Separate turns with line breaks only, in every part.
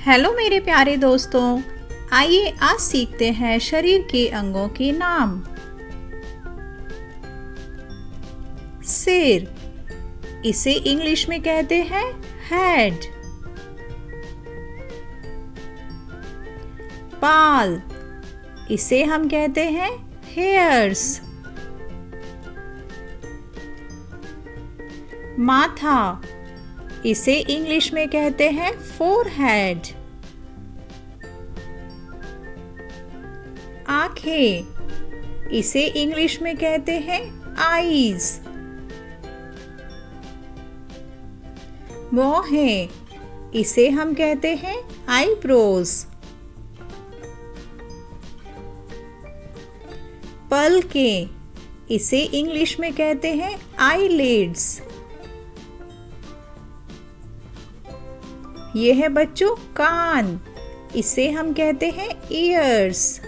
Hello मेरे प्यारे दोस्तों, आइए आज सीखते हैं शरीर के अंगों के नाम। सिर, इसे इंग्लिश में कहते हैं हेड। बाल, इसे हम कहते हैं हेयर्स। माथा, इसे इंग्लिश में कहते हैं फोरहेड। आंखें, इसे इंग्लिश में कहते हैं आईज। भौहें, इसे हम कहते हैं आईब्रोज। पलकें, इसे इंग्लिश में कहते हैं आईलिड्स। ये है बच्चों कान, इसे हम कहते हैं ईयर्स।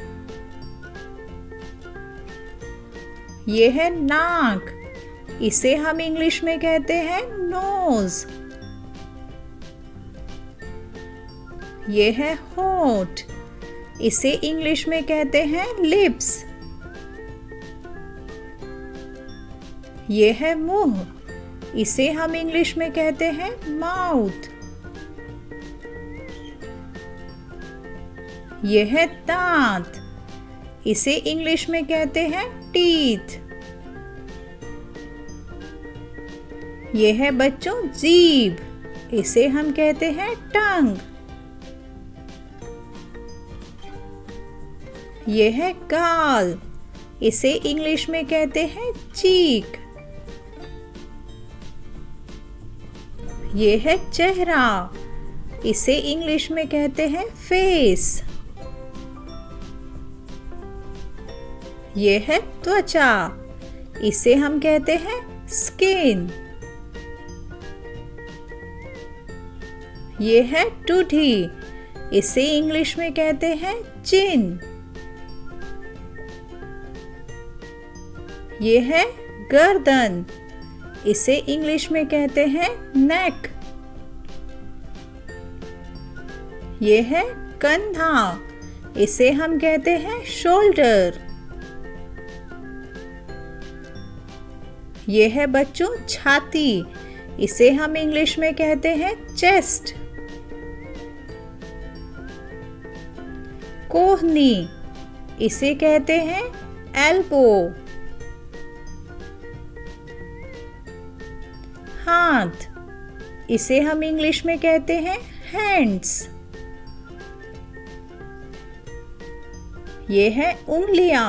ये है नाक, इसे हम इंग्लिश में कहते हैं नोज। ये है होंठ, इसे इंग्लिश में कहते हैं लिप्स। ये है मुंह, इसे हम इंग्लिश में कहते हैं माउथ। यह है दांत, इसे इंग्लिश में कहते हैं टीथ। यह है बच्चों जीभ, इसे हम कहते हैं टंग। यह है गाल, इसे इंग्लिश में कहते हैं चीक। यह है चेहरा, इसे इंग्लिश में कहते हैं फेस। यह है त्वचा, इसे हम कहते हैं स्किन। यह है टूठी, इसे इंग्लिश में कहते हैं चिन। यह है गर्दन, इसे इंग्लिश में कहते हैं नेक। यह है कंधा, इसे हम कहते हैं शोल्डर। यह है बच्चों छाती, इसे हम इंग्लिश में कहते हैं चेस्ट। कोहनी, इसे कहते हैं एल्बो। हाथ, इसे हम इंग्लिश में कहते हैं हैंड्स। ये है उंगलियां,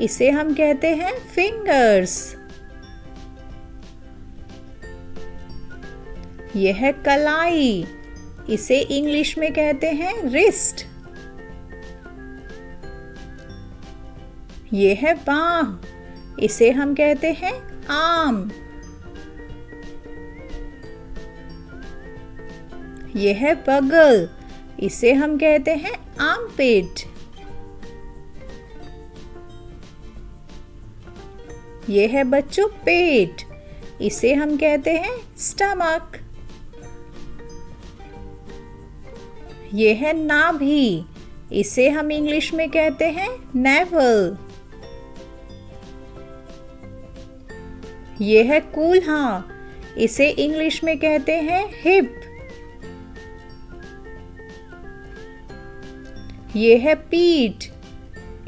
इसे हम कहते हैं फिंगर्स। यह है कलाई, इसे इंग्लिश में कहते हैं रिस्ट। यह है बांह, इसे हम कहते हैं आर्म। यह है बगल, इसे हम कहते हैं आर्मपिट। यह है बच्चों पेट, इसे हम कहते हैं स्टमक। यह है नाभि, इसे हम इंग्लिश में कहते हैं नेवल। यह है कूल्हा, इसे इंग्लिश में कहते हैं हिप। यह है पीठ,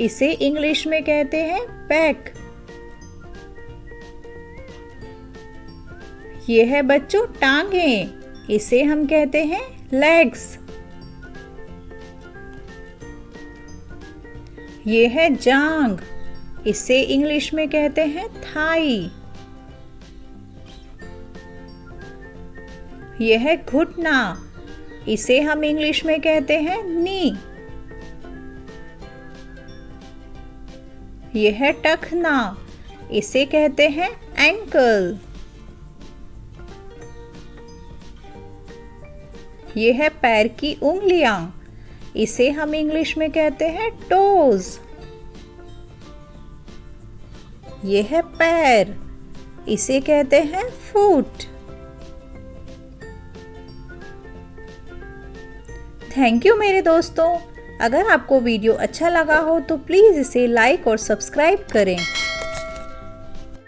इसे इंग्लिश में कहते हैं बैक। यह है बच्चों टांगें, इसे हम कहते हैं लेग्स। ये है जांग, इसे इंग्लिश में कहते हैं थाई। यह है घुटना, इसे हम इंग्लिश में कहते हैं नी। यह है टखना, इसे कहते हैं एंकल। यह है पैर की उंगलियां, इसे हम इंग्लिश में कहते हैं टोज। यह है पैर, इसे कहते हैं फुट। थैंक यू मेरे दोस्तों। अगर आपको वीडियो अच्छा लगा हो तो प्लीज़ इसे लाइक और सब्सक्राइब करें।